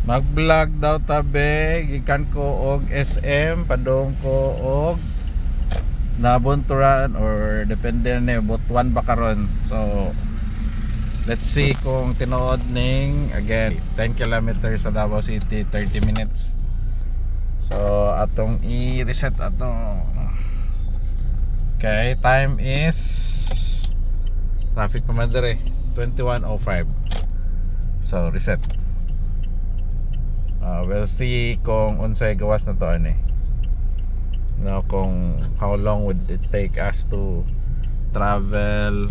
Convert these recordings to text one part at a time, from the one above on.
Mag-vlog daw tabi, gikan ko og SM, padong ko og Nabunturan or depende na butuan ba karon. So let's see kung tinuod ning again 10 kilometers sa Davao City, 30 minutes. So atong i-reset atong. Okay, time is traffic pa man dire 21:05. So reset. We'll see kung unsay gawas na to ani. No, kung how long would it take us to travel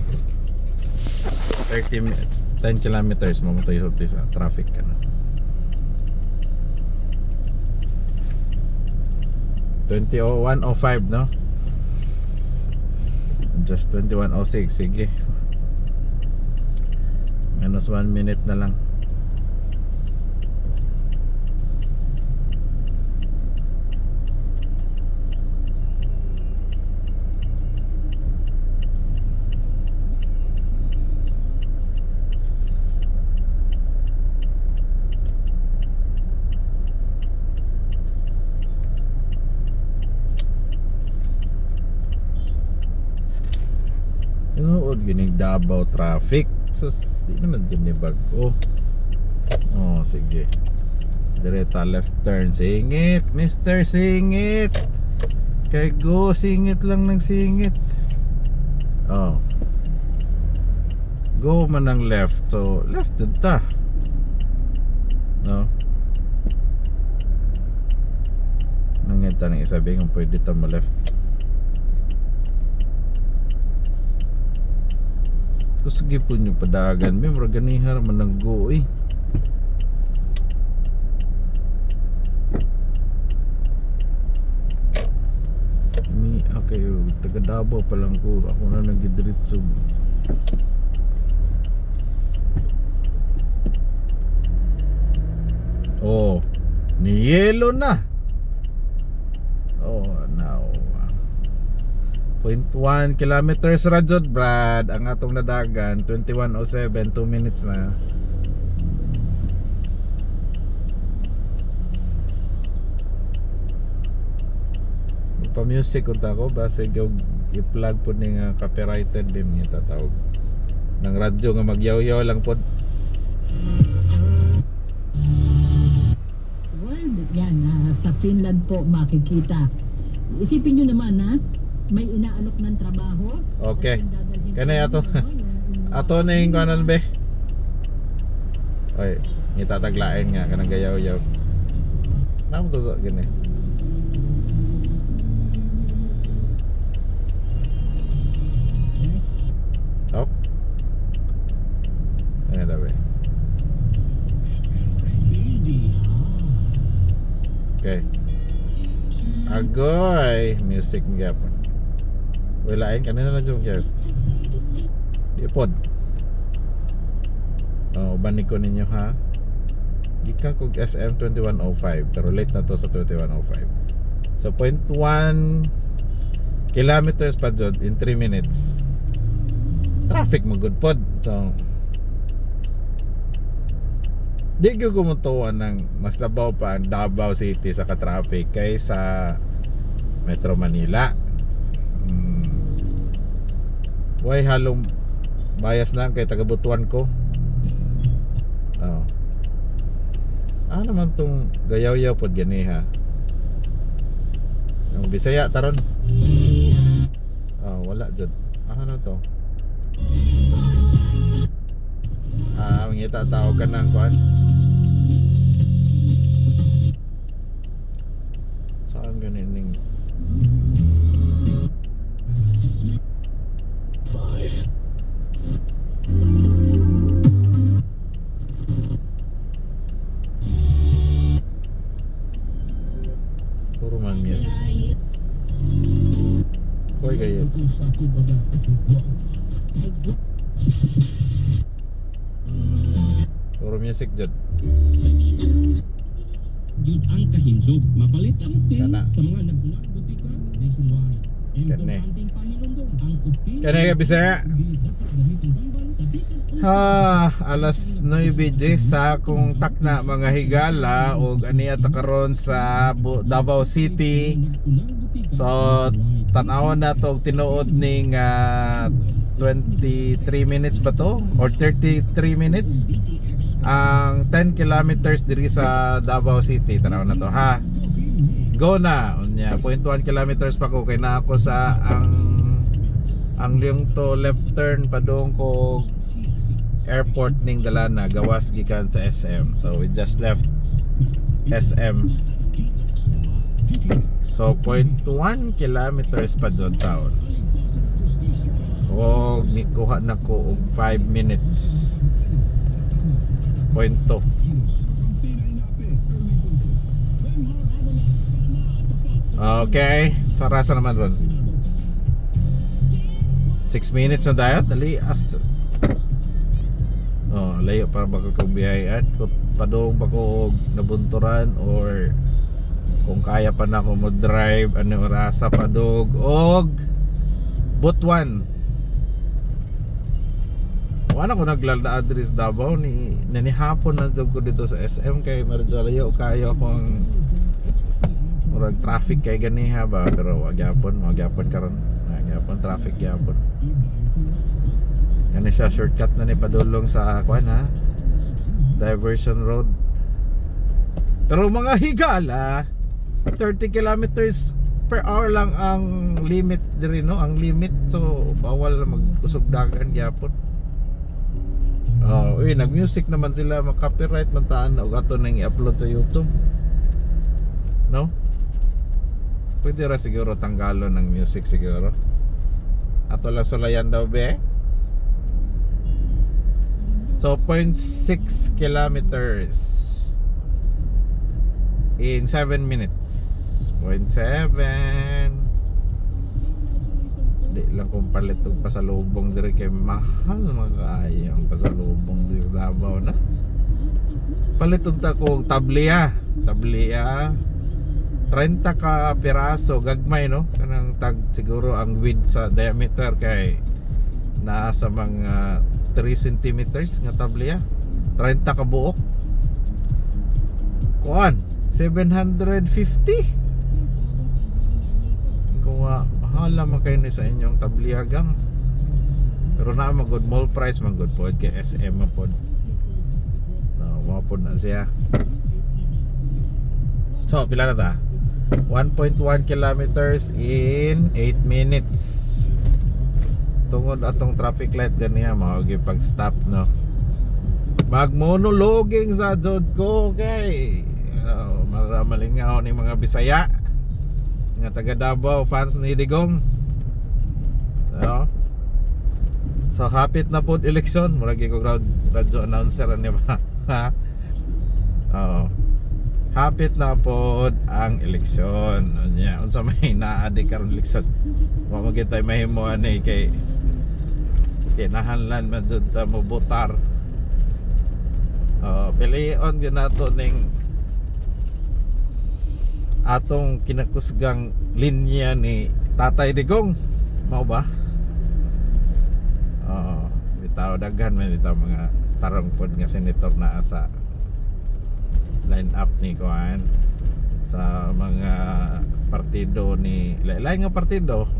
10 kilometers mo tayo sa traffic ano. 21:05 no? Just 21:06, sige. Minus 1 minute na lang. Tinuod gining Davao traffic. Sus, di naman dyan ni bago. Oh, sige. Direta left turn. Singit, Mr. Singit. Kay go, singit lang ng singit. Oh. Go man ng left. So, left dun ta. No? Nangita nang isabi kung pwede ta ma-left. Sige po nyo padagan. May mura ganihar man ng go eh. Okay, taga Davao pa lang ko. Ako na nag-diretso. Oh, niyelo na. Oh, now 0.1 kilometers rajod Brad ang atong nadagan. 21:07, 2 minutes na. Pa-music unta ko base i-plug po ning copyrighted din nga tatawag ng radyo nga magyaw-yaw lang pod. Well, yan sa Finland po makikita. Isipin nyo naman ha, may inaalok ng trabaho. Okay. Kanay ato. Ato na yung kanan be. Oy, itataglain nga kanang gayaw-yaw. Namo to sa gani. Up. Ano daw be? Okay. Agoy, music nga po. Walain kanina na dyan kaya ipod. Uban ko ninyo ha. Gikan kog SM 21:05 pero late na to sa 21:05. So 0.1 kilometers pa dyan in 3 minutes. Traffic mo good pod. So di ko kumutuan ng mas labaw pa ang Davao City sa ka-traffic kaysa Metro Manila. Why halong bias na kay taga-Butuan ko. Oh. Naman tong gayaw-yaw pod gani ha. Ang Bisaya taron. Wala jud. Ano to? Ang itatawag ka ng kuan. Saan ganin 5. Puro man music. Koy gaya. Puro music jud. Yun ang kahinsog. Mapalit ang tin Kana. sa mga nagbulag butika nationwide. Kani ka Bisaya. Alas 9:10 sa kung takna mga higala og aniya ta karon sa Davao City. So tan-awon na to og tinuod ning 23 minutes ba to or 33 minutes ang 10 kilometers diri sa Davao City. Tanaw na to ha. Go na unya 0.1 kilometers pa ko kay na ako sa ang liyong to left turn padung ko airport ning Dalana gawas gikan sa SM. So we just left SM. So 0.1 kilometers pa jud taon. Og nikuha na ko og 5 minutes. 0.2. Okay, sarasa naman ron. 6 minutes na dayon, dali as. Oh, layo para baka kong biyayan. Kung padung ba ko nabunturan or kung kaya pa na ako mo drive ano orasa padug og Butuan. Wala ko naglalda address Davao ni nanihapon na jud ko dito sa SM kay medyo layo kayo akong murag traffic kay ganiha ba pero wag gyapon karon. Gyapon traffic gyapon. Kani siya shortcut na ni padulong sa kuan ha. Diversion road. Pero mga higala 30 kilometers per hour lang ang limit diri no, ang limit so bawal magkusog dagan gyapon. Oh, nag-music naman sila, mag-copyright man taan og ato nang i-upload sa YouTube. No? Pwede ra siguro tanggalon ng music siguro. Ato lang sulayan daw be. So 0.6 kilometers in 7 minutes. 0.7. Di lang kung palit og pasalubong diri kay mahal magaayo ang pasalubong diri sa Davao na. Palit og ta ko tablia 30 ka piraso gagmay no kanang tag siguro ang width sa diameter kay naa sa mga 3 centimeters nga tablia 30 ka buok kuan 750 kung hala man kayo ni sa inyong tabliagang pero na mag-good mall price mag-good po kay SM po wapod na siya. So pila na ta 1.1 kilometers in 8 minutes tungod atong traffic light ganiya mao gyud pag stop no magmonologing sa jud ko kay maramalingaw ni mga Bisaya nga taga Davao fans ni Digong. So hapit na pod eleksyon murag ko radyo announcer ni ba. Hapit na pod ang eleksyon. Anya unsa may naadi karon eleksyon. Wa mo kitay mahimo ani kay kinahanlan man jud ta mo botar. Pilion gyud nato ning atong kinakusgang linya ni Tatay Digong mao ba? Bitaw daghan man bitaw mga tarong pod nga senator na sa line up ni kuan sa mga partido ni lain nga partido.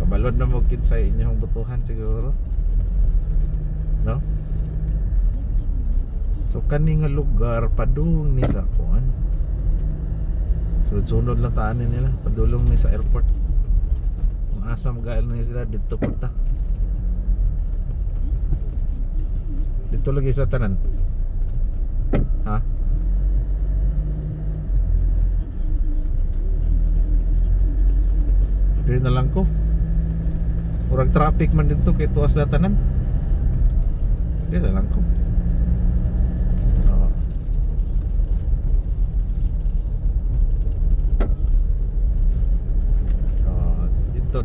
Kabalod na mo kit sa inyong butuhan siguro. No? So kani nga lugar padung ni sa kuan sunod lang taanin nila padulong ni sa airport kung asa magaal na sila dito punta dito lagi sa tanan ha dito na lang ko murag traffic man dito kay tuwas la tanan dito na lang ko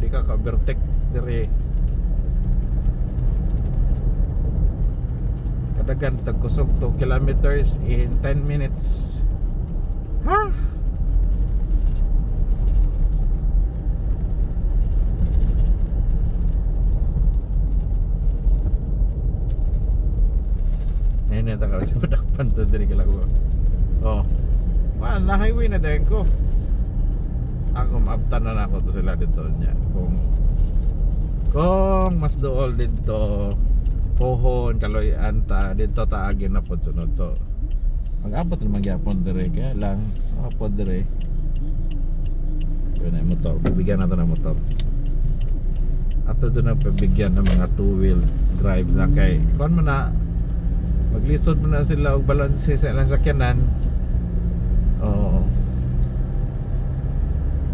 di ka ka-overtake dire kadagan tagkusog 2 kilometers in 10 minutes ha ta kasi madakpan to diri kala ko. Oh. Wa na highway na dayon ko. Ako maabtan na ako to sila dito niya. Kung mas dool dito Pohon, Kaloy, Anta, dito taagin na pod sunod. So mag-abot naman gyapon dire kaya lang pod dire. Yun ay motor, bibigyan natin ng motor. Ato dyan ang pabigyan ng mga two-wheel drive na kay kung mo na maglisod mo na sila og balanse sa ilang sakyanan. Oo.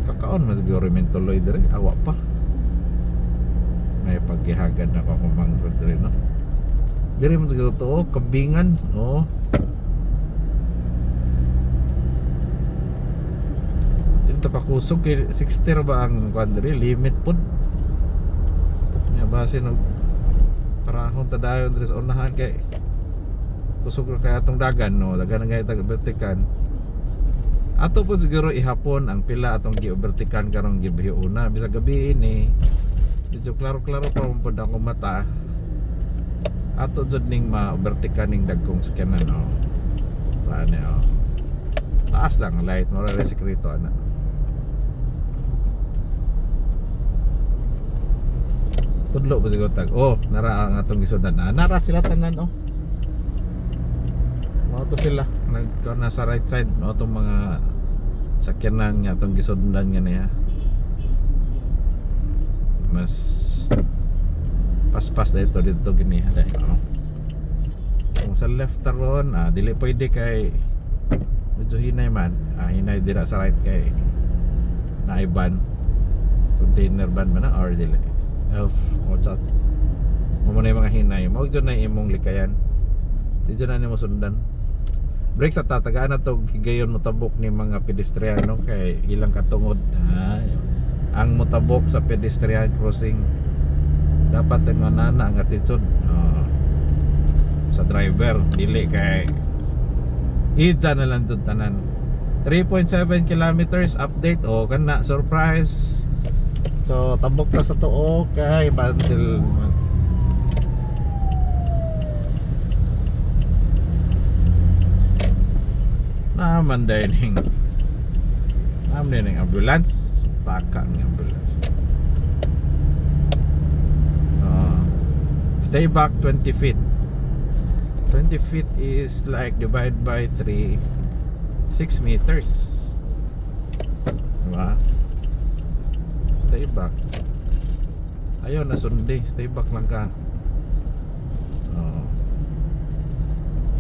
Kakaon mas siguro min tuloy dire, awa pa. May paghihagad na ako kumangkod dire no. Dire mo siguro to, kambingan, oh. Dito pa kusog kay 60 ra ba ang quadri limit pod. Nya base no parahon ta dayon dire sa unahan kay kusog ra kay atong dagan no, dagan nga itag vertikan. Ato po siguro ihapon ang pila atong gi-overtikan karong gibihi una bisa gabi ini. Medyo klaro-klaro pa mo pod ako mata. Ato jud ning ma-overtikan ning dagkong sakyanan no. Paano oh. Taas lang light mo ra sekreto ana. Tudlo ba siguro tag. Oh, nara ang atong gisundan. Nara sila tanan oh. Mao to sila nagka sa right side no tong mga sakyanan nga atong gisundan nga niya. Mas paspas dito gini dai oh. Kung sa left taron dili pwede kay medyo hinay man. Hinay dira sa right kay naiban container ban man or dili. Elf what's up mo na yung mga hinay mo dyan na imong likayan di dyan na ni mo sundan break sa tatagaan na to gayon motabok ni mga pedestriano kay ilang katungod ang motabok sa pedestrian crossing dapat ang nana ang attitude sa driver dili kay idza na lang dyan tanan 3.7 kilometers update kana surprise. So tabok ta sa tuo kay bandil naman dining ambulance taka ng ambulance. Stay back 20 feet. 20 feet is like divide by 3 6 meters diba? Stay back. Ayaw na sundi, stay back lang ka.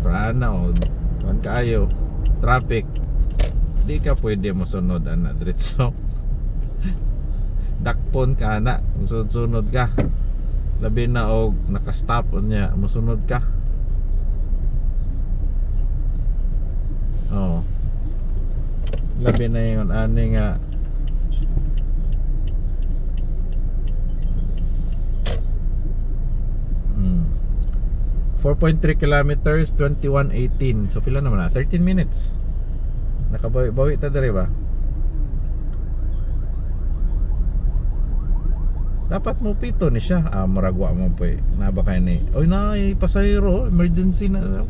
Prana o kuan kaayo traffic. Di ka pwede mo sunod ana diretso. Dakpon ka na, sunod ka. Labi na og naka-stop niya, musunod ka. Labi na yun ani nga 4.3 kilometers 21:18. So pila naman 13 minutes. Nakabawi ta diri ba? Dapat mo pito ni siya. Maragwa mo po eh. Naba kay ni. Oy na pasahero, emergency na.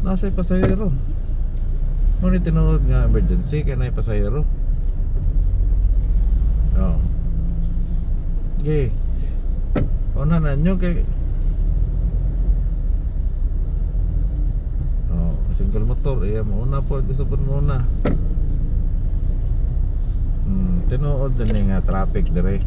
Nasa pasahero. Mo ni tinuod nga emergency kay na pasahero. Oh. Okay. Ona na nyo kay single motor mo una po gusto po muna tinuod dyan nga traffic dire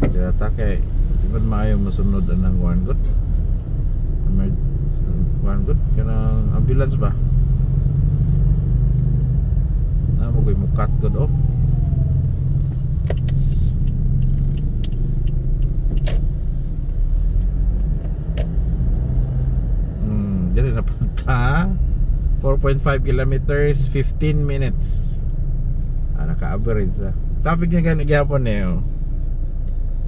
kaya kay tingod maayo masunod ang one good kanang ambulance ba mo ko'y mukat good oh. Diyan na punta 4.5 kilometers 15 minutes naka-average traffic niya gani gihapon eh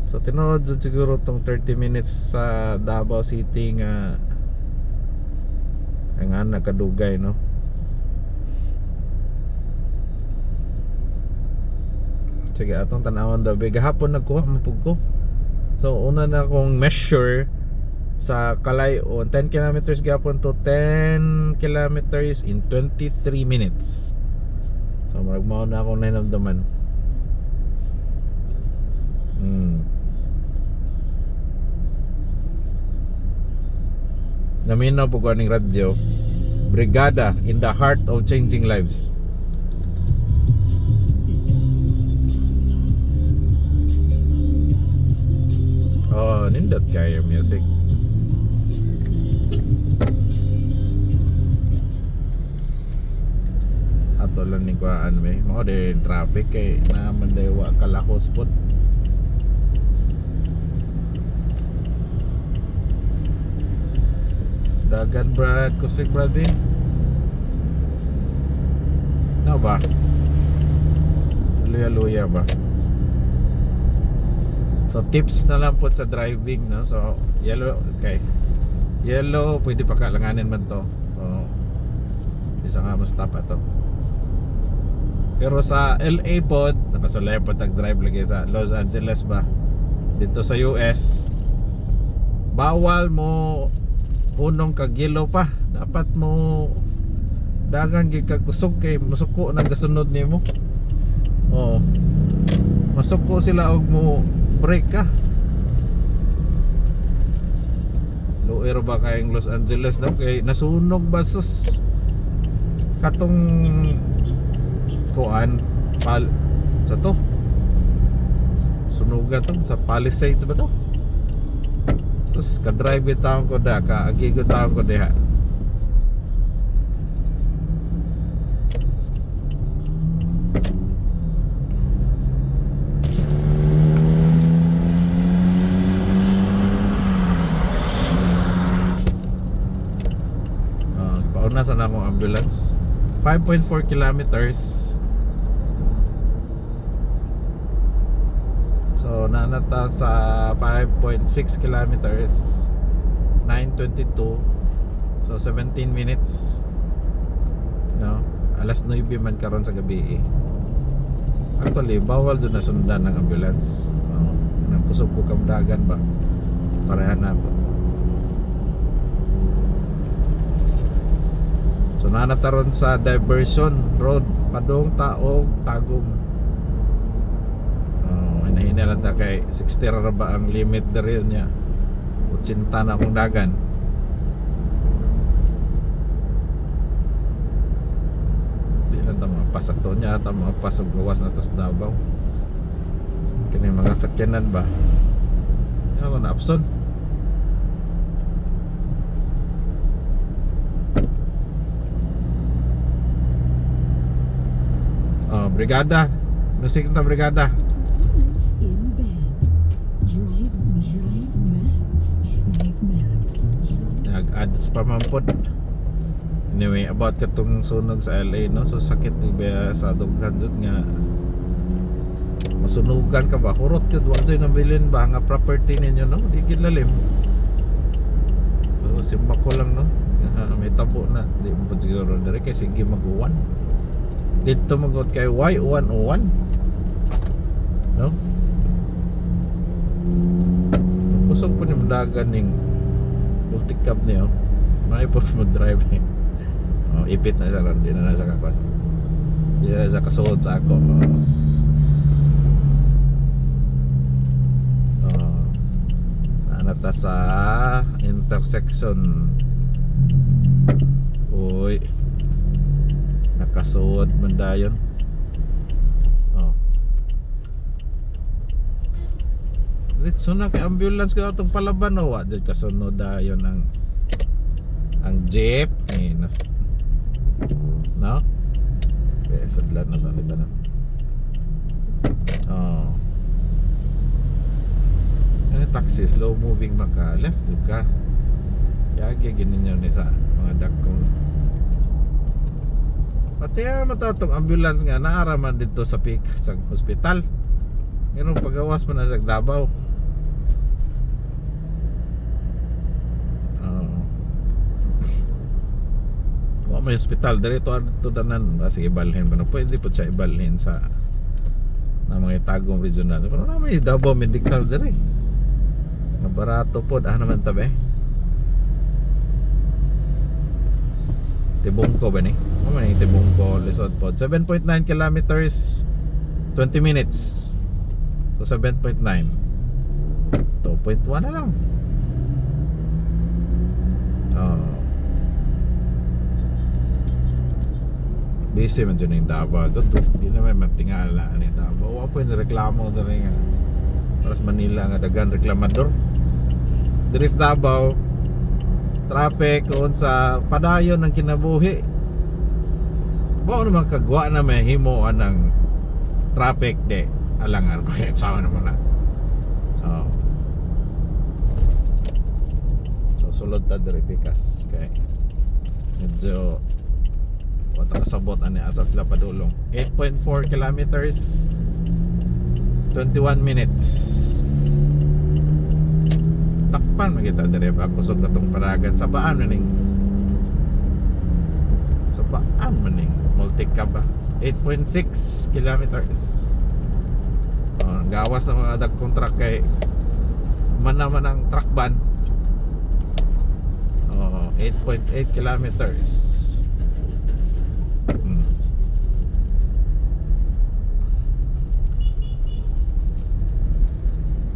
so tinuod jud siguro tong 30 minutes sa Davao City nga nagkadugay no Sige, atong tanawon daw. Gahapon nagkuha mapug ko. So, una na akong measure sa Kalayon. 10 kilometers gahapon to 10 kilometers in 23 minutes. So, magmao na akong nainamdaman. Naminaw po ko aning radyo. Brigada in the heart of changing lives. Oh, nindot kaya music. Ato lang ni kuan may mo de traffic kay na mandewa kalakos pod. Dagan Brad, kusig Brad eh. No ba? Luya-luya ba? So tips na lang po sa driving, no? So yellow, okay. Yellow, pwede pa kalanganin man to. So isa nga mo stop ato. Pero sa LA pod, nakasulay po tag-drive lagi sa Los Angeles ba? Dito sa US, bawal mo unong kag yellow pa. Dapat mo dagang gikakusog kay masuko nang gasunod nimo. Oo. Masuko sila og mo break ka. Loer ba kayong Los Angeles daw kay nasunog ba sus katong kuan pal sa to. Sunugan to sa Palisades ba to? Sus ka-drive taon ko da ka agi ko taon ko diha. Pauna sa na akong ambulance. 5.4 kilometers. So nanata sa 5.6 kilometers, 9:22. So 17 minutes. No, alas 9 man karon sa gabi. Actually bawal doon na sundan ng ambulance. Nagkusog ko kamdagan ba? Parehan na po. So nanataron sa diversion road padung Taog Tagum. Hinahinan lang ta kay 60 ra ba ang limit dere niya. 80 na akong dagan. Di lang ta mapas ato niya ta mapas og gawas na tas Davao. Kini mga sakyanan ba? Ano na abson? Oh, brigada. Musik ta brigada. In bed. Drive Max. Nag-ads pa man pod. Anyway, about katong sunog sa LA, no? So sakit ni ba sa dughan jud nga masunugan ka ba? Kurot jud wa jud nabilin ba nga property ninyo, no? Di gid lalim. So simba ko lang, no? May tabo na. Di mo po siguro dire kay sige mag-uwan. Dito magot kay Y101, no? Kusog po yung dagan ning multi-cab niyo. May po mo drive eh. Oh, ipit na siya ron. Di na sa kakon. Di na sa kasuod sa ako. Nanata sa intersection. Uy, nakasuod man dayon. Diretso na kay ambulance ka atong palaban o wa dyan kasunod dayon ang jeep nas no? Okay, sudlan na ito na. Oh. Ano taxi, slow moving maka left ka. Yagi gininyo ni sa mga dakong. Pati matatong ambulance nga naaraman dito sa sa hospital. Ngayon pagawas mo na sa Davao. May hospital dito danan kasi ibalhin pa no pwede po siya ibalhin sa na mga Tagum Regional. Pero na may Davao Medical dire. Nga barato pod naman tabi. Tibungko ba ni? Ano man yung Tibungko Lisod pod. 7.9 kilometers 20 minutes. So 7.9 2.1 na lang. Busy man dyan yung Davao. Hindi naman matingala ni Davao. Wala po yung reklamo na rin nga. Paras Manila nga dagan reklamador. Diris Davao, traffic kung sa padayon ng kinabuhi. Bao naman kagwa na may himuan ng traffic de. Alangan ko yung sawa naman na. So sulod ta diri pikas kay medyo wata kasabot ani asas la padulong. 8.4 kilometers 21 minutes. Takpan magita dire ba kusog katong paragan sa baan maning. Sa baan maning multi-cab ba. 8.6 kilometers. Gawas ng mga dagkong truck kay man naman ang truck ban. 8.8 kilometers.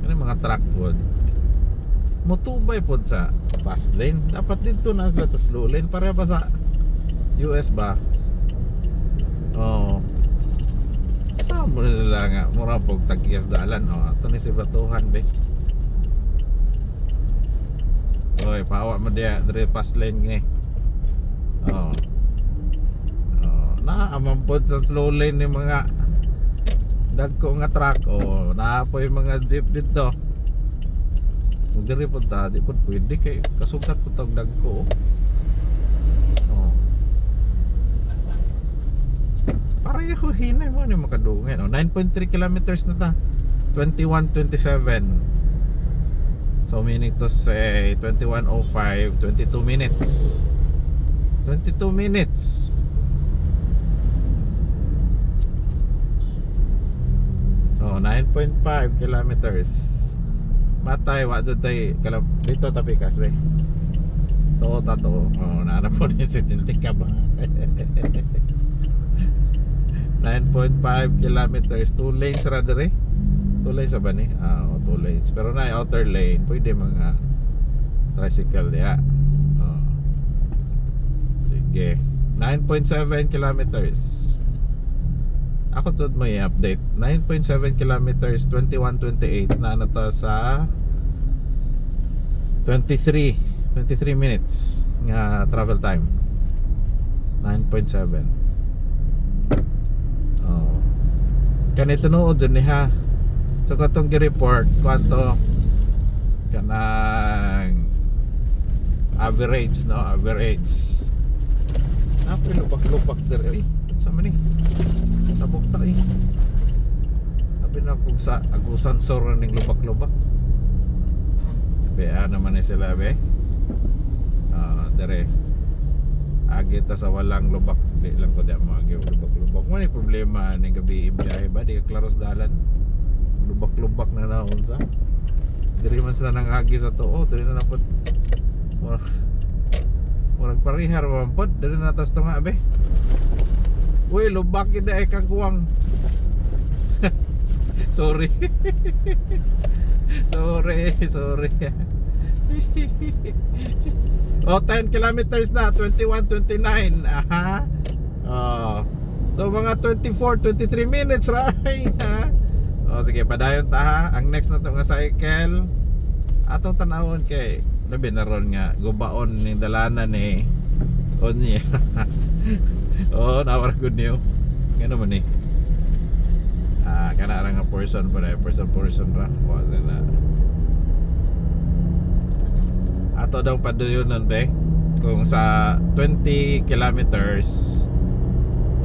Ano mga truck pod motubay pod sa fast lane. Dapat dito na sila sa slow lane para ba sa US ba? Samo na sila nga mura pog tag-iyas dalan. Ito ni si Batuhan be. Oy, pawa mo dia dire fast lane ni. Naamampod sa slow lane ni mga dagko nga truck. Naapoy mga jeep dito. Kung diri po ta, di po pwede kay kasugat po tag dagko. Para yung hinay mo ni makadungin. 9.3 kilometers na ta. 21:27. So meaning to say 21:05, 22 minutes. 22 minutes. Oh, 9.5 kilometers. Matay wa jud tay dito tapikas be. To tato. Nana po ni sitiltika ba. 9.5 kilometers. 2 lanes ra dire. 2 lanes ba ni? 2 lanes. Pero na outer lane pwede mga tricycle diya. Sige. 9.7 kilometers. Ako jud mo i-update. 9.7 kilometers 21:28 na nata sa 23 minutes nga travel time. 9.7. Kanito nood dyan ha. So katong gi-report kwanto kanang average, no? Average. Napay lubak-lubak dire. Sa man ni? Tabok ta eh. Sabi na kung sa agusan sor ning lubak-lubak. Bea naman ni sila be. Dire. Agi ta sa walang lubak. Di lang ko diya mga lubak-lubak. Mo ni problema ni gabi ibiyahe ba? Di klaros dalan. Lubak-lubak na naon sa. Diri man sila nang agi sa tuo. Diri na napod. Murag parihar mampod. Diri na tas tunga be. Uy, lubak yun ay kagwang. Sorry. Sorry. 10 kilometers na, 21:29. Aha. So mga 23 minutes right. Sige, padayon ta ha. Ang next na to nga cycle atong tanawon kay labi na ron nga gubaon ning dalanan ni Onya. Nawar good new. Ngano man ni? Kana ra nga person pa na person ra. Wala na. Ato daw paduyonon be kung sa 20 kilometers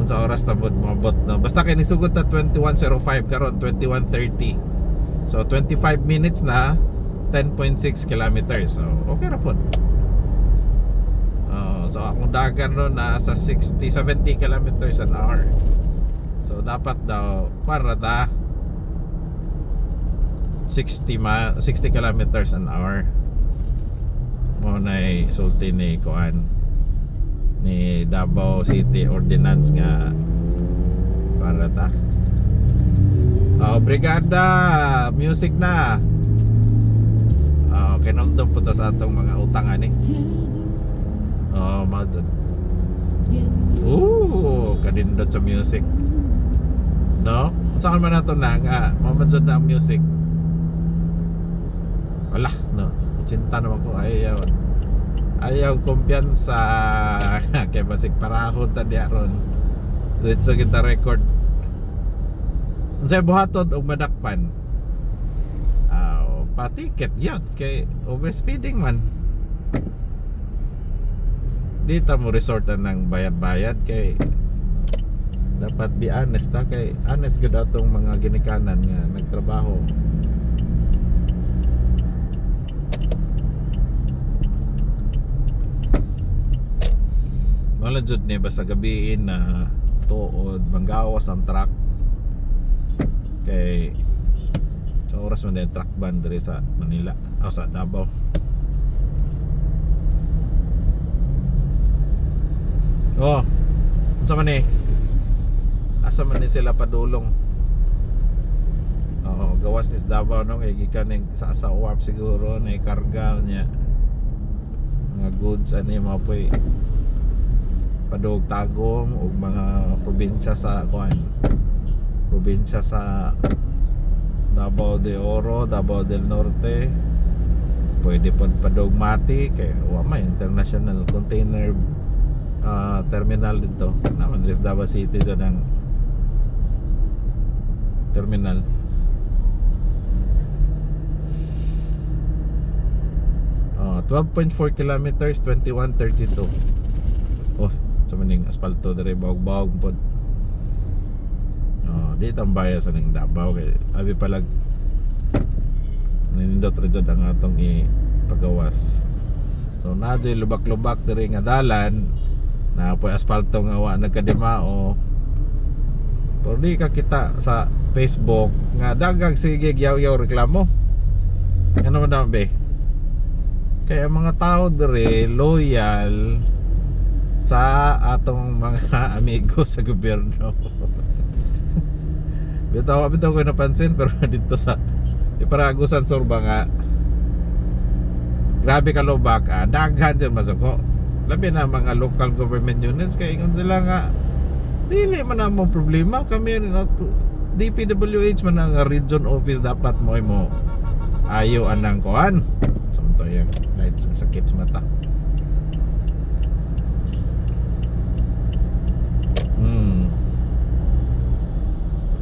unsa oras ta bod moabot no. Basta kay nisugod ta 21:05 karon 21:30. So 25 minutes na 10.6 kilometers. So okay ra pod. So akong dagan ron na sa 60-70 kilometers an hour. So dapat daw para ta 60 kilometers an hour mo na sulti ni kuan ni Davao City Ordinance nga para ta. Brigada music na. Kinamdom po ta sa atong mga utang ani. Madod. Kadindot sa music. No? Saan man nato na nga mamadod na ang music. Wala, no. Cinta naman ko ayaw kumpiyansa kay basig parahon ta diya ron. Dito kita record. Unsay buhaton og madakpan. Patiket yun kay overspeeding man. Dito mo resortan ng bayad-bayad kay dapat be honest ta kay honest gud atong mga ginikanan nga nagtrabaho. Wala jud ni basta gabiin na tuod manggawas ang truck kay sa oras man din truck ban diri sa Manila o sa Davao. Unsa man ni? Asa man ni sila padulong? Gawas ni Davao no kay gikan ning sa warp siguro na karga niya mga goods ani mapoy padug tagom ug mga probinsya sa probinsya sa Davao de Oro, Davao del Norte. Pwede pod padug Mati kay wa may international container terminal dito. Naman sa Davao City dyan ang terminal. Oh, 12.4 kilometers, 21:32. Sa maning asfalto dere bawog-bawog pod. Dito ang baya sa ning Davao kay abi palag nindot ra jud ang atong ipagawas. So nadyoy lubak-lubak dere nga dalan na po asfalto nga wa nagkadimao. Pero di ka kita sa Facebook nga dagag sige yaw-yaw reklamo. Ano man daw be? Kaya mga tao dere loyal sa atong mga amigo sa gobyerno. Bitaw ko napansin pero dito sa Paragusan Surba nga grabe ka lubak daghan din masuko. Labi na mga local government units kay ingon sila nga dili man na mo problema kami na DPWH man ang region office dapat mo ayo anang kuan. Samto yung lights nga sakit sa mata.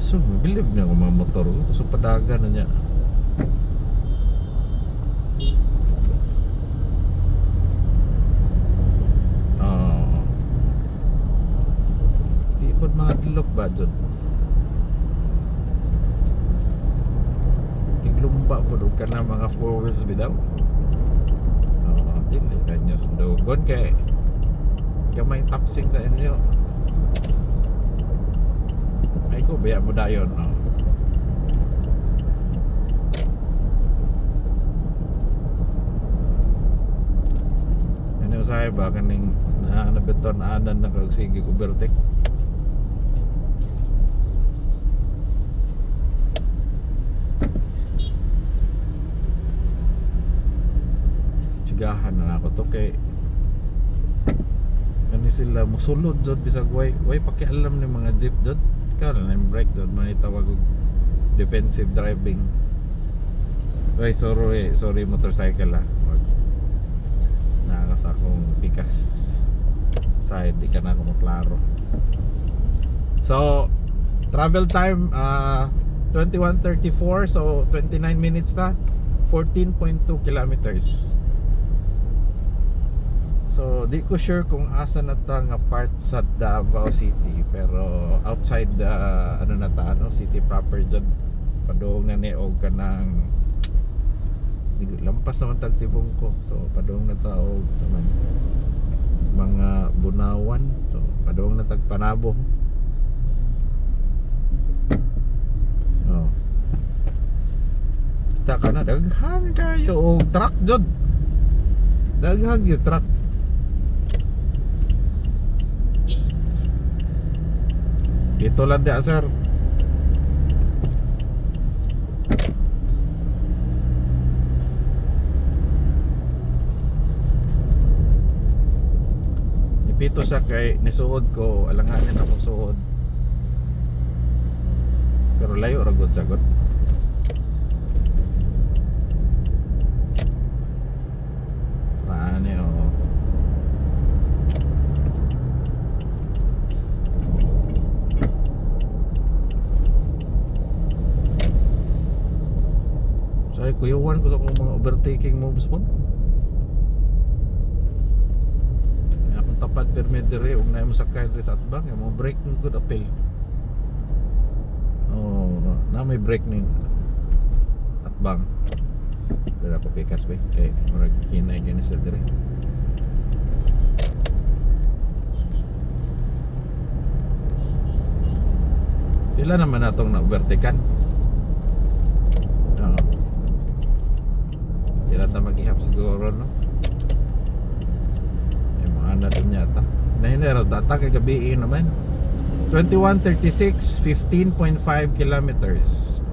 So, mabilib niya kung mga motor so padagan na niya. Di po mga tilok ba dyan? Kiglumba po doon ka na mga 4 wheels bidaw. Dili na nyo sundugon kay gamay tapsing sa inyo. Ay ko baya mo dayon no. Ano sa ba kaning nabeton anan na kagsige overtake. Sigahan na ako to kay kani sila musulod jud bisag way pakialam ni mga jeep jud. Kaya na yung brake doon manitawag defensive driving. Ay sorry motorcycle nakas akong pikas side di ka na ako maklaro. So travel time 21:34 so 29 minutes na 14.2 kilometers. So di ko sure kung asa na ta nga part sa Davao City pero outside ano na ta city proper dyan padung na niog ka ng lampas naman tagtibong ko so padung na ta og sa mga Bunawan so padung na tag Panabo. ka na daghan kayo og truck jud. Daghan yung truck. Ito lang dia sir. Ipito siya kay nisuod ko, alanganin akong suod. Pero layo ra gud sagot. Paano oh. So ay kuyawan ko sa akong mga overtaking moves po. Akong tapat permit dire ug naay mo sakay diri sa atbang, mo brake ng good appeal. Oh, na may brake ning atbang. Dira ko pikas ba? Kay murag hinay kini sa dire. Pila naman natong na-overtaken. Oo. Pila ta mag-ihap siguro no. Ay mga na din yata. Nahinero data kay gabi naman. 21:36, 15.5 kilometers.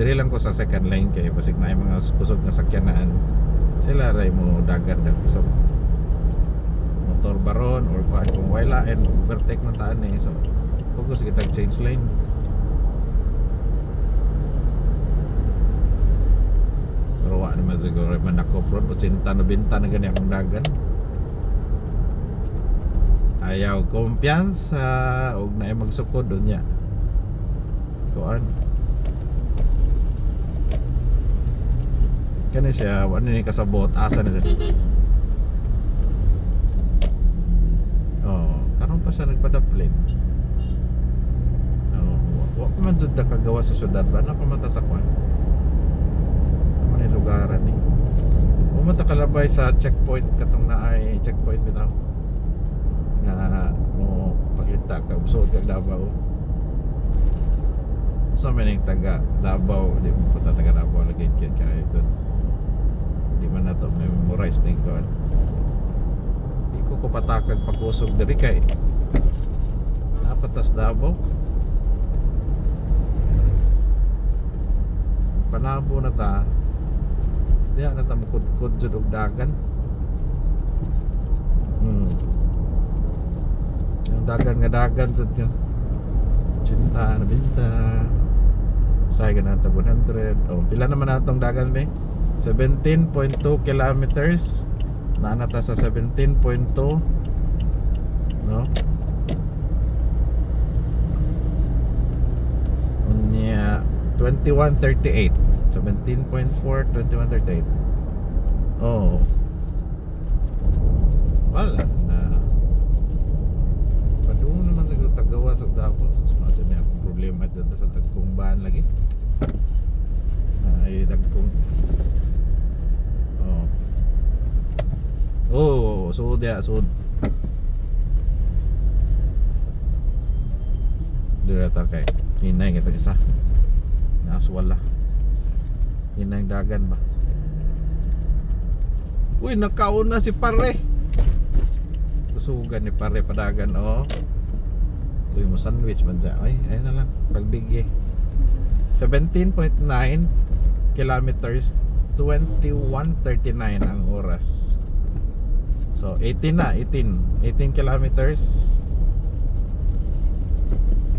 Dire lang ko sa second lane kay basig na yung mga kusog na sakyanan. Sila ray mo dagan dag kusog. Motor baron or kung wala and overtake man taan eh. So focus kita change lane. Pero wa naman siguro man ako road 80-90 na gani akong dagan. Ayaw kumpiyansa og naay magsukod unya. Kuan. Kani siya ano ni kasabot asa na siya. Oh, karon pa siya nagpadaplin. Oh, wa ko man jud kagawa sa syudad ba na pamata sa kuan. Ano ni lugaran ni. Umata kalabay sa checkpoint katong naay checkpoint bitaw. Na mo pakita ka usod kag Davao. So may taga Davao, di mo punta taga Davao lagi kaya ito. Di man nato memorize ning ko. Di ko patakag pagkusog diri kay napatas Davao. Panabo na ta. Diya na ta mukod-kod jud og dagan. Yung dagan nga dagan jud yun. Cinta na binta. Say ganang 100. Oh, pila naman natong dagan be? 17.2 kilometers. Nanata sa 17.2. No? Unya 2138. 17.4 2138. Oh. Wala na. Padung naman siguro tagawa sa Davao. So smart niya akong problema dyan sa tagkong baan lagi. Ay tagkong. Oh. Oh, so dia so. Dira ta kay hinay kita isa. Naswala. Hinay dagan ba? Uy, nakaon na si pare. Kusugan ni pare padagan oh. Uy mo sandwich man dyan. Ay na lang pagbigay. 17.9 kilometers, 21:39 ang oras. So 18 na, 18 kilometers.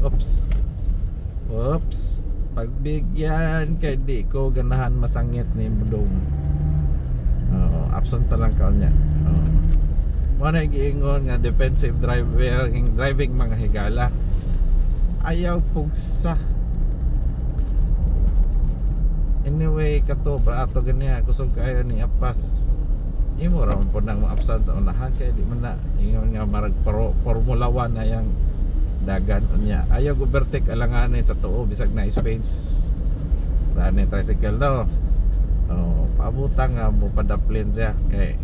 Oops. Pagbigyan kay di ko ganahan masangit ni Mudong. Absent lang ka niya. Muna giingon nga defensive driving mga higala. Ayaw pugsa. Anyway, kato ato ganiya kusog kayo ni Apas. Imo ra man po nang ma-absent sa unahan kay di man na ingon nga marag Formula 1 na yang dagan niya. Ayaw overtake alanganin sa tuo bisag na space. Rani tricycle daw. Oh, paabutang nga mo padaplin siya kay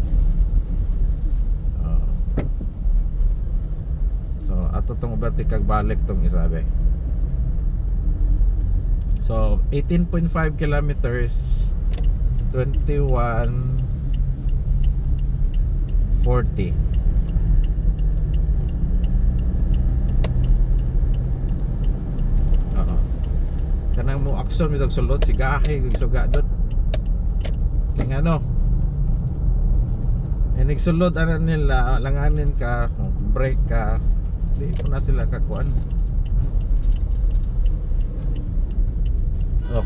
so ato tong overtake kag balik tong isabe. So 18.5 kilometers 2140. Oo. Kanang mo action mitag sulod si gahe kung suga dot. Kaya nga no. Inig sulod ano nila langanin ka, break ka. Di po na sila kakuan. Oh.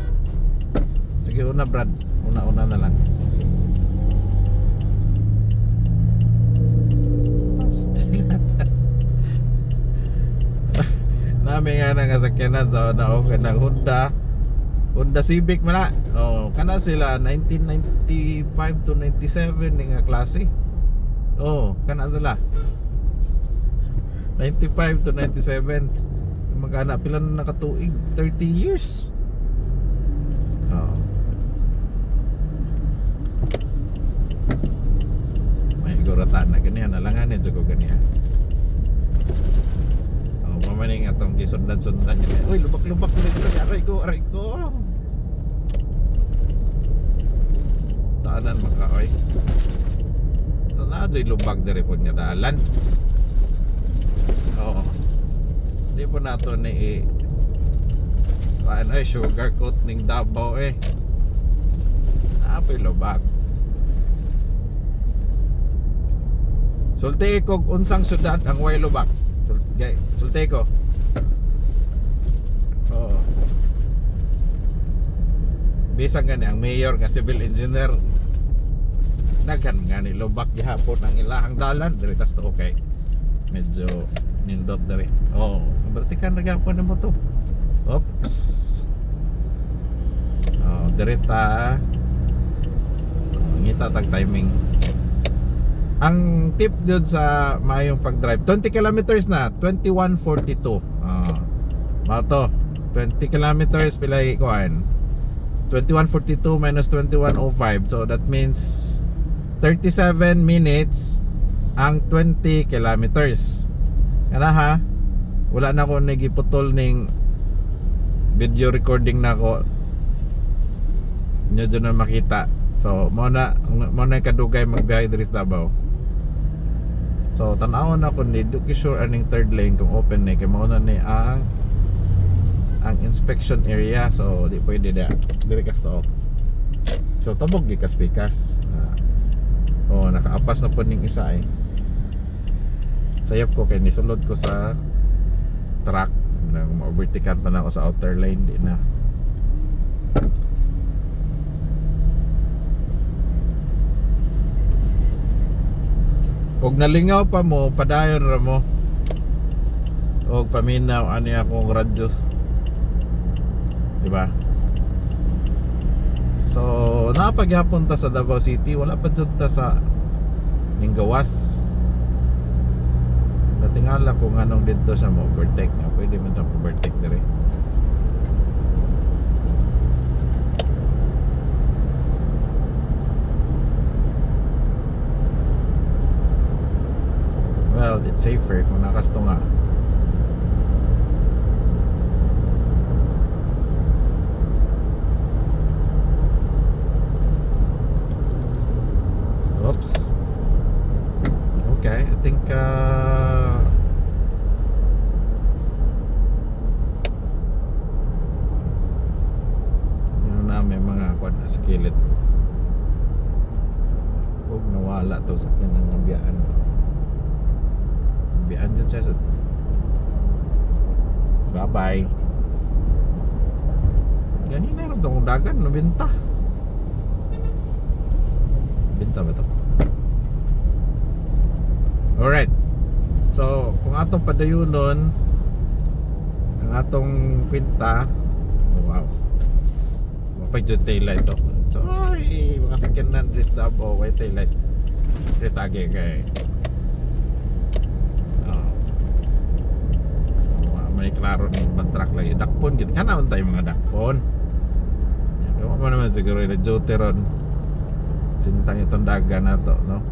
Sige una Brad. Una na lang. Nami nga nga sakyanan sa una o kanang Honda Civic man na. Oh, kana sila 1995 to 97 ni nga klase. Oh, kana sila. 95 to 97. Magana pila na nakatuig? 30 years. Oh. May guratan na ganyan, nalanganin jud ko ganyan. Oh, mamaning atong gisundan-sundan niya. Uy, lubak-lubak dito, aray ko. Taanan makaoy. So na jud lubak diri pod nga dalan. Oo. Di po nato ni paano sugar coat ning Davao eh. Apoy lubak. Sulti ko unsang syudad ang way lubak. Sulti ko. Oo. Bisag gani ang mayor nga civil engineer daghan nga ni lubak gihapon ang ilahang dalan diri tas to okay. Medyo nindot diri. Oh, bertikan na gyapon mo to. Oops. Oh, diri ta. Ngita tag timing. Ang tip jud sa mayong pag-drive, 20 kilometers na, 2142. Mao to. 20 kilometers pilay kuan. 2142 minus 2105. So that means 37 minutes ang 20 kilometers. Kana ha, wala na ako nagiputol ning video recording na ako. Nyo dyan na makita. So, mo na kadugay magbiyahe diri sa Davao. So, tanawon ako ni Duki sure aning third lane kung open na kay mao na ni ang inspection area. So, di pwede da. Diri kas to. So, tabog gi kas pikas. Oh, nakaapas na po ning isa eh. Sayap ko kay nisulod ko sa truck nang ma-overtaken pa na ako sa outer lane di na. Og nalingaw pa mo, padayon ra mo. Og paminaw ani akong radyo. Di ba? So, napagyapon ta sa Davao City, wala pa jud ta sa Ninggawas. Natingala ko nga nung dito sa mo overtake nga, pwede man sa overtake dire. Well, it's safer kung nakasto nga. Oops. Okay, I think yun na may mga kwan na sa kilid. Huwag nawala to sa kinang nabiyaan. Nabiyaan dyan siya sa bye-bye. Ganina rin itong dagan, nabinta. Binta ba ito? Alright. So, kung atong padayunon ang atong kwinta, oh, wow. Mapay yung taillight to. So, ay, mga sakyanan dris Davao, white taillight. Ritage kay. May klaro ni truck lagi. Dakpon, kanaon tayo mga dakpon. Kaya mo naman siguro yung joteron. Sintang itong daga na to, no?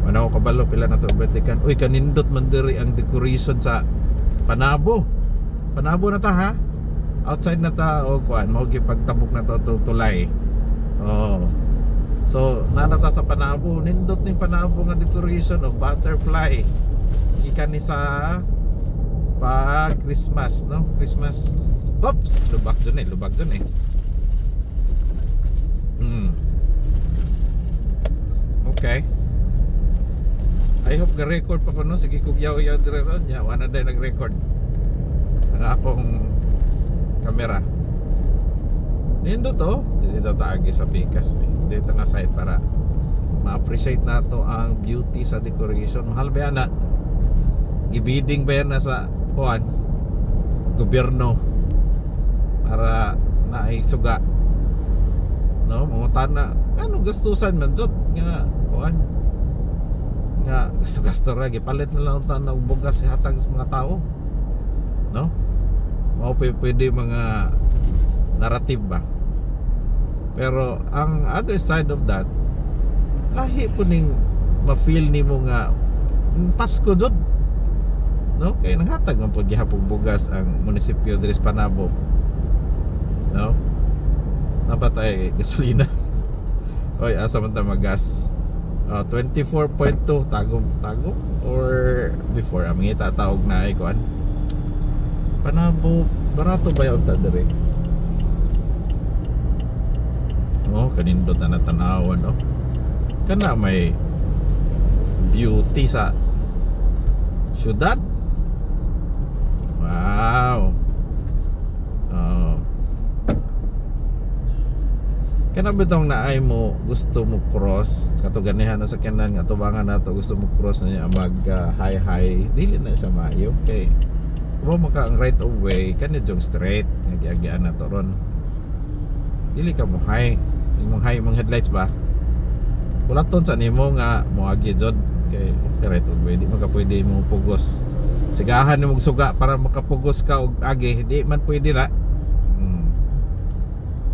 Ano ko kabalo pila na to betikan. Uy, kanindot man diri ang decoration sa Panabo. Panabo na ta ha. outside na ta o kuan mao gipagtabok na to tulay. Oh. So nanata sa Panabo, nindot ning Panabo nga decoration of butterfly. Ikan ni sa pa Christmas, no? Christmas. Oops, lubak dyan eh. Okay. I hope ga-record pa ko, no? Sige, kugyaw-yaw dire ron niya. Wala na nag-record ang akong kamera. Nindo to. Dito taagi sa Picas. Dito nga site para ma-appreciate nato ang beauty sa decoration. Mahal ba yan na? Gibiding ba yan na sa kuan? Gobyerno para naisuga, no? Mga tana ano gastusan man jud nga kuan nga gasto ra gipalit na lang ta og bugas hatag sa mga tao, no? Mao pwede mga narrative ba, pero ang other side of that lahi po ning ma-feel nimo nga Pasko jud, no? Kaya nanghatag man pud gihapon bugas ang munisipyo diri sa Panabo, no? Napatay gasolina. Oy, asa man ta magas? 24.2 tagom or before aming itatawag na ay kuan. Panabo barato ba yung ta dire? Oh, kanindot na natanawon, no? Kana may beauty sa syudad. Wow. Kana bitong naay mo gusto mo cross kato ganihan sa kanan nga tubangan nato gusto mo cross na niya mag high dili na siya maayo kay mo maka ang right of way kani jong straight nagiagian na to ron, dili ka mo high imong headlights ba kulaton sa nimo nga moagi jud kay right of way di maka pwede mo pugos sigahan nimo suga para makapugos ka og agi di man pwede na.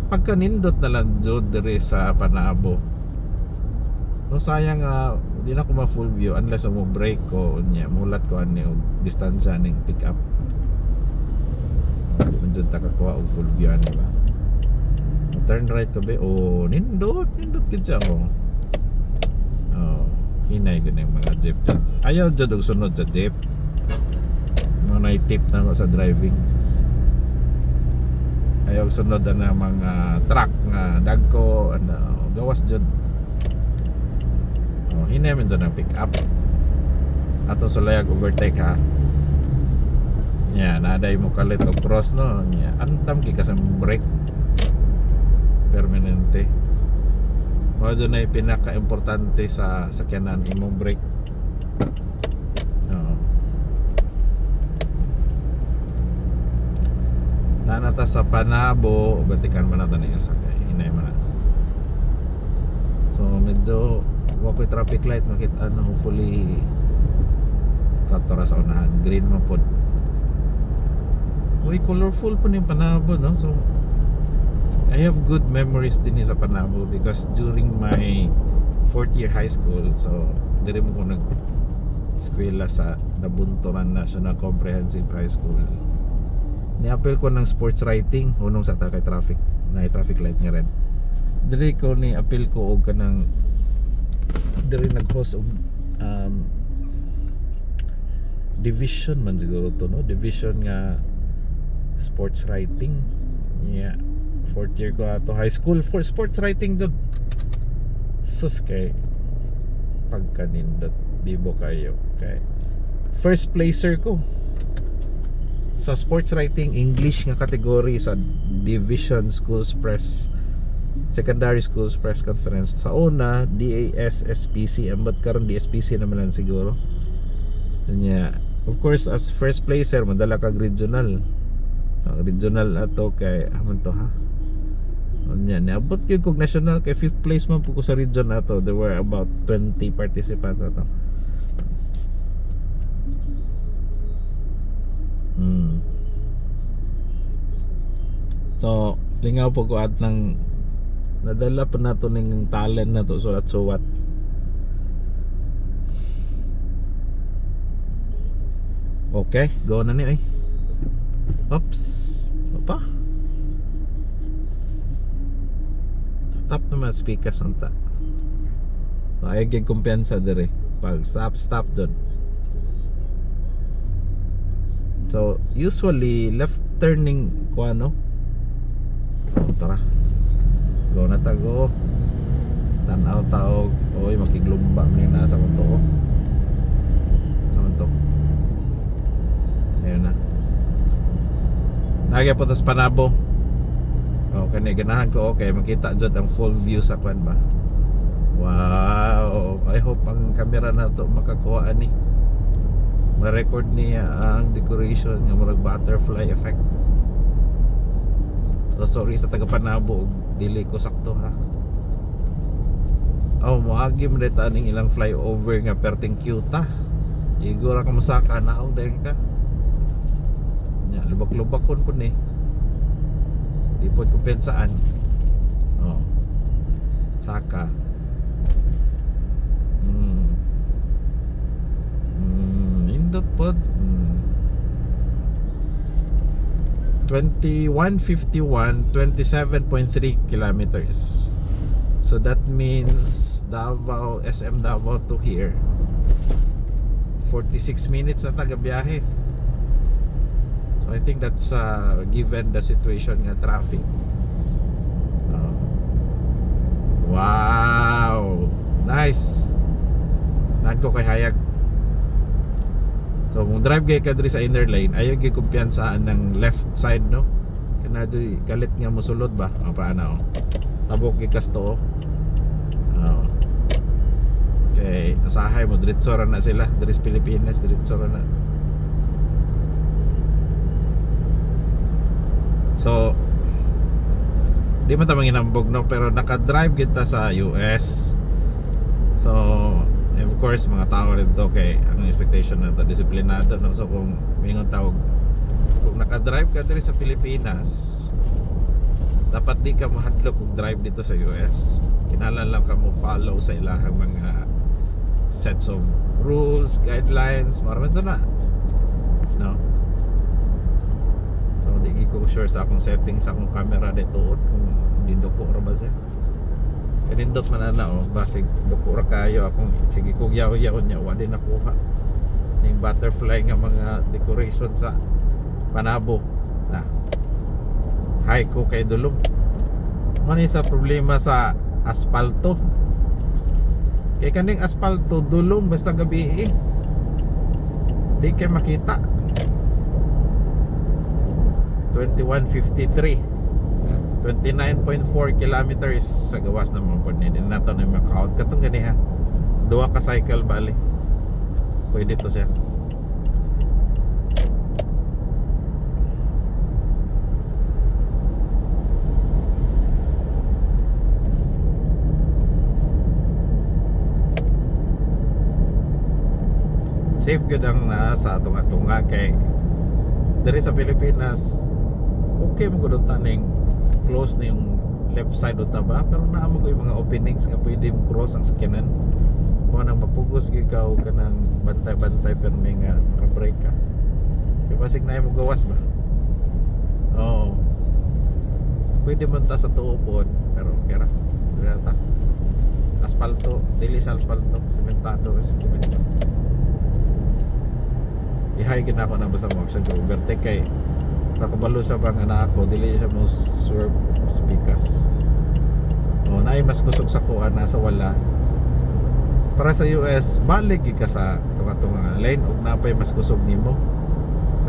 Pagkanindot na lang jud diri sa Panabo, no sayang di na ko ma full view unless mo brake ko unya mulat ko ani og distansya ning pick up jud ta kakuha og full view ani ba. Turn right ka be nindot gid siya ko. Hinay gid mga jeep jud ayaw jud og sunod sa jeep mo na tip na ko sa driving. Ayaw sunod na mga truck nga dagko gawas jud. Hinay man jud ang pick up ato sulayag overtake ha. Naday mo kalit og cross, no? Antam ki ka sa brake permanente. Mo doon ay pinaka-importante sa sakyanan imong brake. Nanata sa Panabo, batikan man nato ni sakay. Hinay man. So medyo wakoy traffic light makita na hopefully katora sa unahan green man pod. Uy, colorful po ni Panabo, no? So I have good memories din sa Panabo because during my 4th year high school, so dire mo ko nag eskwela sa Nabunturan National Comprehensive High School. Ni-appeal ko ng sports writing hunong sa kay traffic na traffic light nga red. Diri ko ni appeal ko og kanang diri nag-host og division man siguro to, no? Division nga sports writing. 4th year ko ato high school for sports writing job. Sus kay pagkanindot bibo kayo kay first placer ko sa sports writing English nga category sa Division Schools Press Secondary Schools Press Conference. Sa una DAS SPC ambot karon DSPC naman lang siguro. Of course as first placer madala kag regional. So regional ato kay amon to ha. Niabot gyud kog national kay 5th place man po ko sa region ato. There were about 20 participants ato. So lingaw po ko at nang nadala po nato ning talent na to sulat suwat. Okay, go na ni ay. Oops. Apa? stop naman speakers unta. So ay gig kumpiyansa dire. Pag stop dun. So usually left turning ko ano. Oh, tara. Go na ta go. Tanaw taog. Oy makiglumba man yung nasa kong to. Saan to? Ayun na. Nagya po tas Panabo. Oh, kani ganahan ko okay makita jud ang full view sa kwan ba. Wow, I hope ang camera na to makakuha ani. Ma-record niya ang decoration nga murag butterfly effect. So sorry sa taga Panabo, dili ko sakto ha. Oh, moagi man dito aning ilang flyover nga perting cute ha. Igura ka masaka naog dayon ka. Nya lubak-lubak kon ni. Di po kumpensaan. Oh. Saka. Indot po. 2151, 27.3 kilometers. So that means Davao, SM Davao to here 46 minutes na taga biyahe. So I think that's given the situation nga traffic. Wow, nice. Nan ko kay hayag. So kung drive kay kadri sa inner lane, ayaw gyud kumpiyansaan ng left side no. Kana joy galit nga mosulod ba? O paano? Tabok gyud kasto. Okay, usahay mo diretso ra na sila, diri sa Pilipinas diretso ra na. So di man ta manginambog no, pero naka-drive kita sa US. So of course mga tao rito kay ang expectation na to disiplinado no. So kung mingon tawag kung naka-drive ka diri sa Pilipinas, dapat di ka mahadlok kung drive dito sa US. Kinahanglan lang ka mo follow sa ilahang mga sets of rules, guidelines, marami ito na no. So di ko sure sa akong settings sa akong camera dito kung dindok ko ra ba siya. Kanindot man na oh, basig doko ra kayo akong sige kugyaw-yaw nya wa din nakuha. Ning butterfly nga mga decoration sa Panabo. Na. Hay ko kay dulog. Man isa problema sa asfalto. Kay kaning asfalto dulong basta gabi di kay makita. 2153 29.4 kilometers sa gawas na mga pod ni nato na ma-count katong gani ha. Duha ka cycle bali. Pwede to siya. Safe good ang nasa tunga-tunga kay diri sa Pilipinas okay mo ko taning close na yung left side o taba, pero naamo ko yung mga openings nga pwede mo cross ang sakyanan mo nang mapugos ikaw ka ng bantay-bantay pero may nga nakabrake ka kaya basig na mo gawas ba. Oo, pwede mo ta sa tuupod pero kera ta asfalto, dili sa asfalto sementado kasi semento. Ihay gina ako na basta mo action ko overtake kay nakabalo sa bang anak ako dili siya mo swerve speakers. O naay mas kusog sa kuha nasa wala. Para sa US balik ka sa tunga-tunga lane ug napay mas kusog nimo.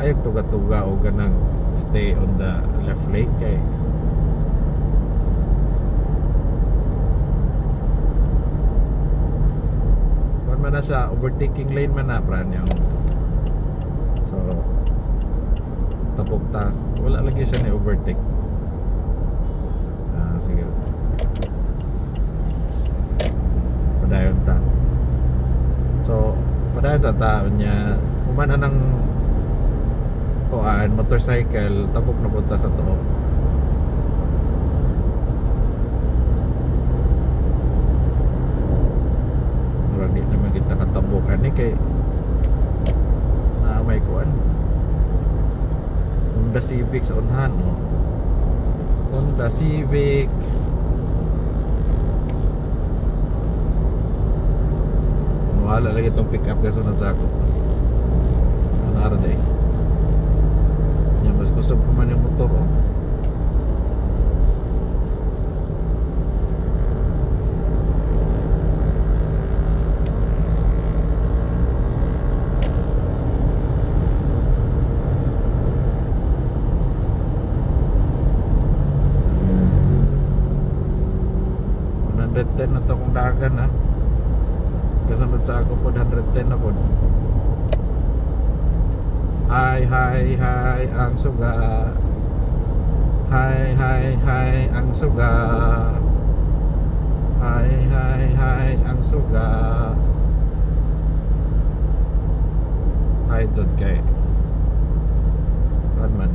Ayog tuga-tuga o ganang stay on the left lane kay kung man na siya overtaking lane man na pranyo. So tapok ta wala lagi siya ni overtake. Sige padayon ta. So padayon sa tao niya umana ng kuan motorcycle tapok na punta sa tuo. Mura di naman kita katabok ani kay may kuan Honda Civic sa unhan no? Honda Civic bahala lagi itong pick up kasi sunod sa ako. Anara day. Yan, mas kusog pa man yung motor, oh. Na to kung dagan, ha. Kasunod sa ako po 110 na po. Hi ang suga. Hi ang suga. Hi ang suga. Hi Jod kay Rodman.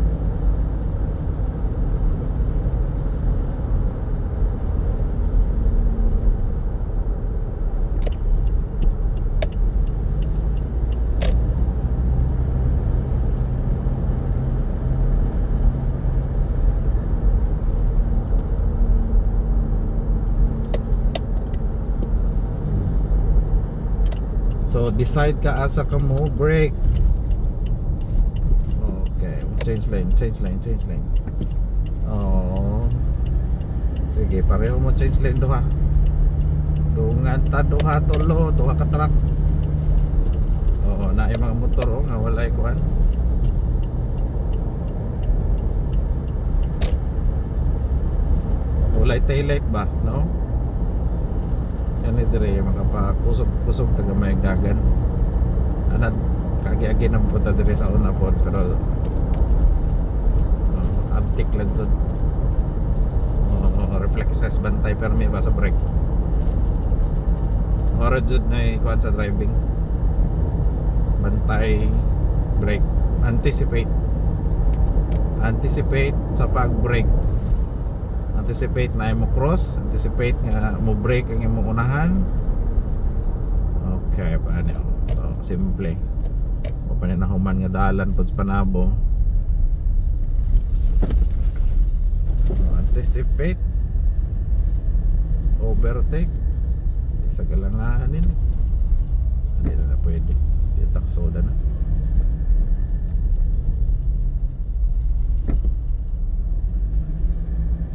So decide ka asa ka mo brake. Okay, change lane. Oh. Sige, pareho mo change lane duha. Dungan ta duha tolo, duha ka truck. Oh, naay mga motor oh nga walay kuan. Walay taillight ba, no? Yan dire makapakusog taga may dagan. Anad kagi-agi nang puta dire sa una pod pero antik lang jud. Reflexes bantay permi ba sa brake. Ora jud na kuan sa driving. Bantay brake, anticipate sa pag-brake. Anticipate na mo cross, anticipate nga mo brake ang imong unahan. Okay, paano? So, simple. O paninahuman nga dalan pud sa Panabo. So, anticipate, overtake, isa galanganin. Hindi na pwede. Di taksoda na.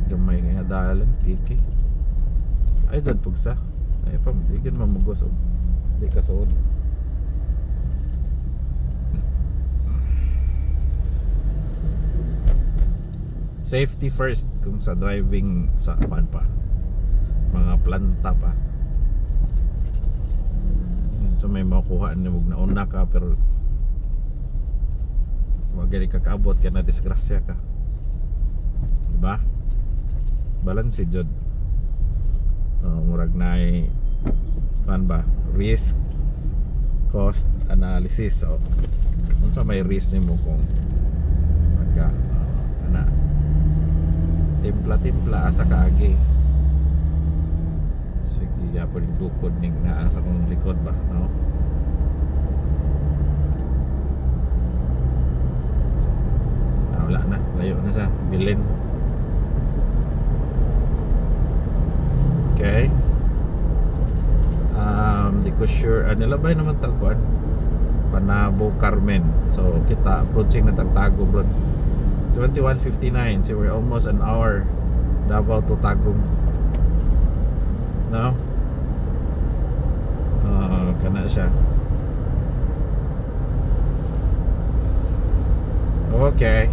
Gamay nga dalan, piki. Ay dad pugsa. Ay pam, di gan mamugos og di kasod. Safety first kung sa driving sa pan pa. Mga planta pa. So may makuha ni mug nauna ka pero wag gali ka kaabot ka na disgrasya ka. Diba? Balance jud. Murag naay kan ba risk cost analysis. So unsa may risk nimo kung magka ana timpla asa kaagi. Sige ya pud bukod ning naa sa kong likod ba, no? Wala na, layo na sa bilin. Okay. Di ko sure. Nilabay naman tagpuan. Panabo, Carmen. So kita approaching na Tagtagum bro. 21:59. So we're almost an hour Davao to Tagum. No? Kana siya. Okay.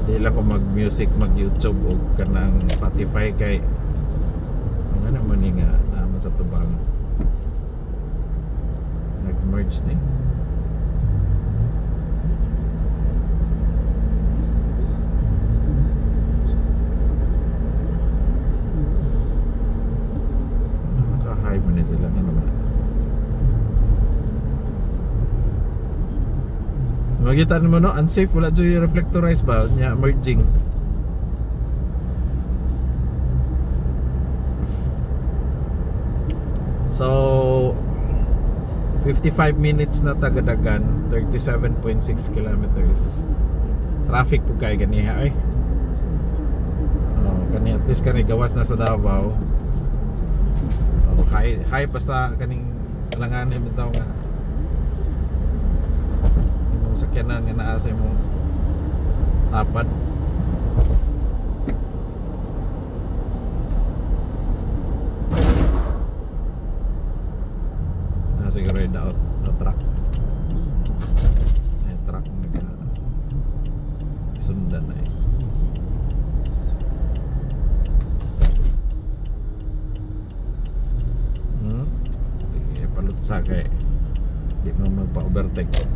Di lang ko mag-music, mag-YouTube o kanang Spotify kay ano naman nga naman sa tubang nag-merge ni. Naka-high man sila nga naman. Makita mo no, unsafe wala dyan yung reflectorize ba nya merging. So 55 minutes na tagadagan, 37.6 kilometers. Traffic po kay ganiha ay. Kani at least kani gawas na sa Davao. Oh, high basta kaning alanganin bitaw nga. Imong sakyanan nga naa sa imong tapad. Siguro yung truck. Yung truck sundan na eh. Sige, palutsa kay di mo magpa-overtake.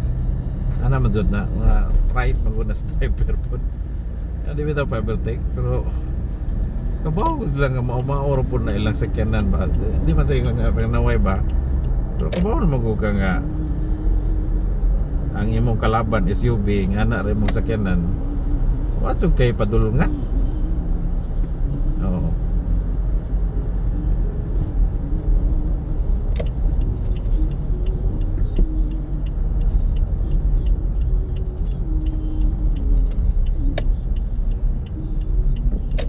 Ano man dyan na mga right maguna sa driver po. Hindi mo ito pa-overtake pero kabawag lang nga mauro po na ilang sakyanan ba. Di man sa nga naway ba. Pero kabaw na maguga nga ang imong kalaban SUV nga na rin mong sakyanan, watsog kay padulungan. Oo.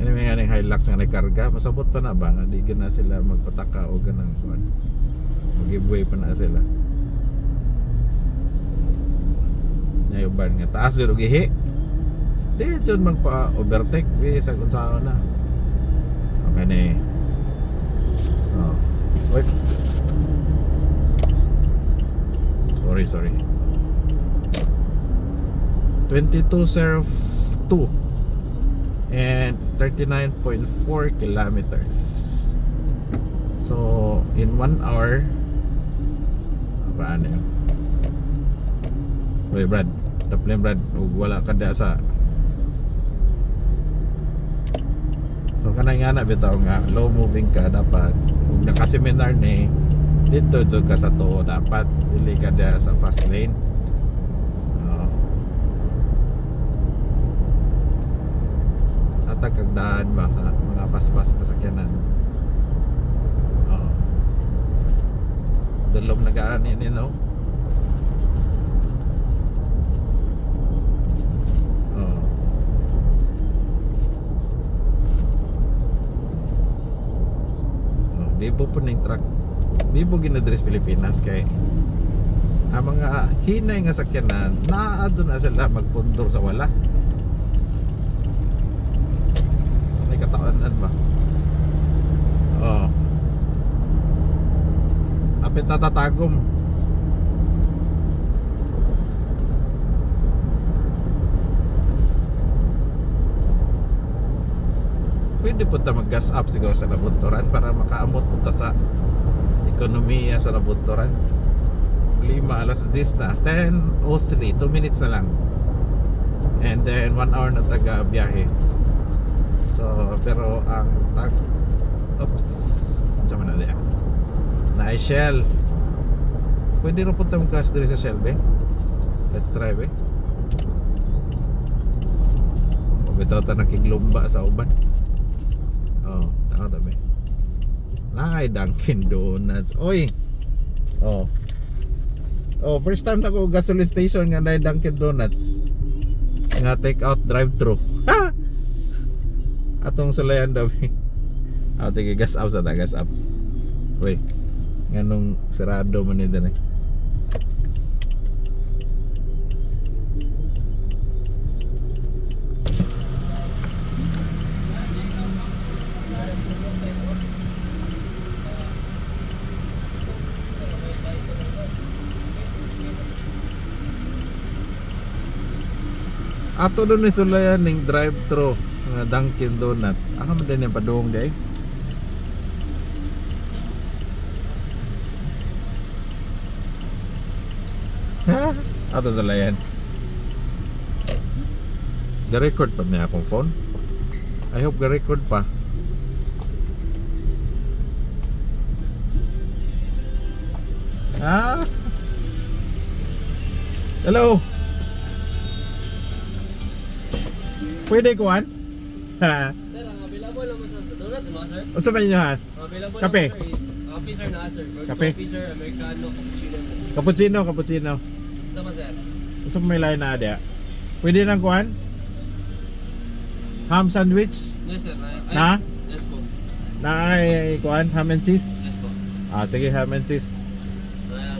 Ano may nga Hilux nga nagkarga, masabot pa na ba nga di na sila magpataka o ganang kuan. Mag-giveaway pa na sila. Ngayon nga taas yun og ihi. Di dyan magpa-overtake sa kung saan na. Okay na eh. Oh. Wait. Sorry 2202 and 39.4 kilometers. So in 1 hour paano yun? Uy Brad, dapat Brad, wala ka da sa. So kanay nga na bitaw nga low moving ka dapat kung nakaseminar ni dito jud ka sa to dapat dili ka da sa fast lane. Atag kag daan ba sa mga paspas kasakyanan. Dalom nagaan ini no. Bibo po ng truck. Bibo ginadres Pilipinas kay ang mga hinay nga sakyanan naadto na sila magpundo sa wala. May kataanan ba? Apit na tatagom. Pwede po ta mag-gas up siguro sa Nabunturan para makaamot po ta sa ekonomiya sa Nabunturan. 5:10 na 10:03, 2 minutes na lang. And then 1 hour na taga biyahe. So pero ang sama na diya na Shell. Pwede rin punta mong class dito sa Shell be. Let's try be. Pabitaw ta nakiglumba sa uban. Tama be. Nakay Dunkin Donuts. Oy. First time na ko gasoline station nga na Dunkin Donuts. Nga take out drive thru. Ha. Atong sulayan daw be. Sige, gas up sa ta, gas up. Uy. Nganong sarado man nito eh. Ato doon ni sulayan ning drive-thru nga Dunkin Donut. Aka man din yung padung day. Ha? Ato sulayan. Ga-record pa niya akong phone. I hope ga-record pa. Ah. Hello. Pwede kuhan? Ha. Sir, ang available naman sa donut, diba, sir? Unsa ba inyo ha? Available Kape? naman, sir, is coffee, sir, na, sir. Kape? Coffee, sir, Americano, cappuccino. Tama, sir. Unsa pa may lain na dia? Pwede nang kuhan? Ham sandwich? Yes, sir. Na? Yes po. Na ay kuhan ham and cheese? Yes po. Sige, ham and cheese.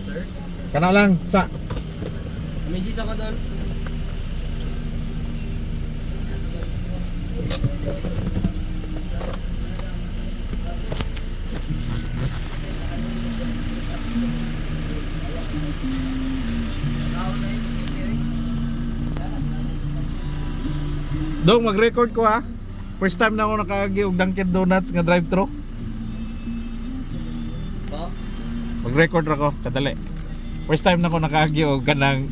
Sir? Kana lang, sa. May cheese ako doon. Dong, mag-record ko ha. First time na ako nakaagi og Dunkin Donuts nga drive-thru. Po? Mag-record ra ko, kadali. First time na ako nakaagi og kanang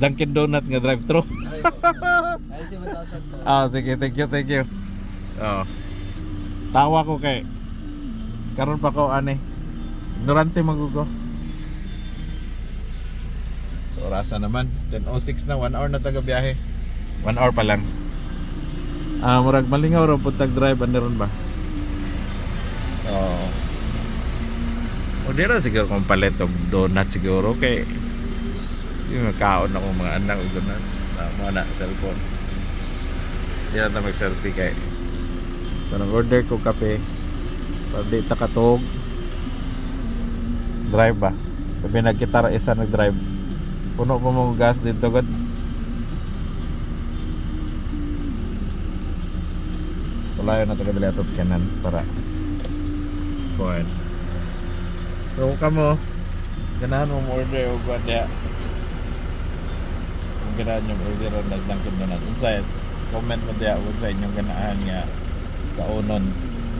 Dunkin Donut nga drive-thru. Ay, si 1,000 po. Sige, thank you. Tawa ko kay karon pa ko ani. Ignorante magugo. So orasa naman, 10:06 na, 1 hour na taga biyahe. 1 hour pa lang. Murag malingaw ra pud tag drive ani ron ba? O dira siguro kung palit og donut siguro kay yung kaon ako mga anak og donuts. Mo na cellphone. Diyan na mag-selfie kay. Parang order ko kape. Para di ta katog. Drive ba? Sabi nagkitara isa nag-drive. Puno pa mo gas dito god. Wala na taga dali ato sa kanan para kuhan. So kamo ganahan mo order og wala. Kung ganahan yung order na Dunkin Donuts. Inside comment mo diya sa inyong ganahan nga kaunon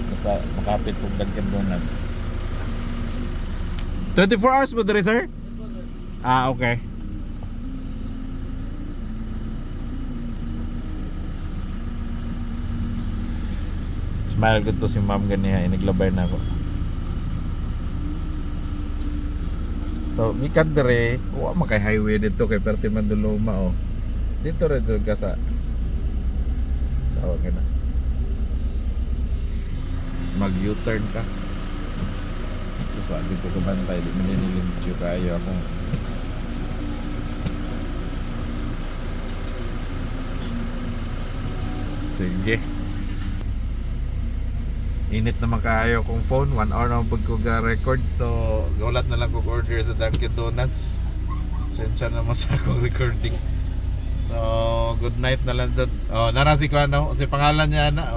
basta makapit kong Dunkin Donuts. 24 hours mo diri sir? Okay. Smile ko to si ma'am ganiya, inaglabay na ako. So, mikan dire, wa makay highway dito kay perti Manduluma oh. Dito rin jud ka sa ka na. Mag U-turn ka. Tapos wa dito ko bantay, di manililimtyo kayo ako. Sige. Init naman kayo kong phone, 1 hour naman pag ko record. So, gulat na lang kong order sa Dunkin Donuts. Sensya naman sa akong recording. So, good night na lang dyan. Narasi ko ano, si pangalan niya na.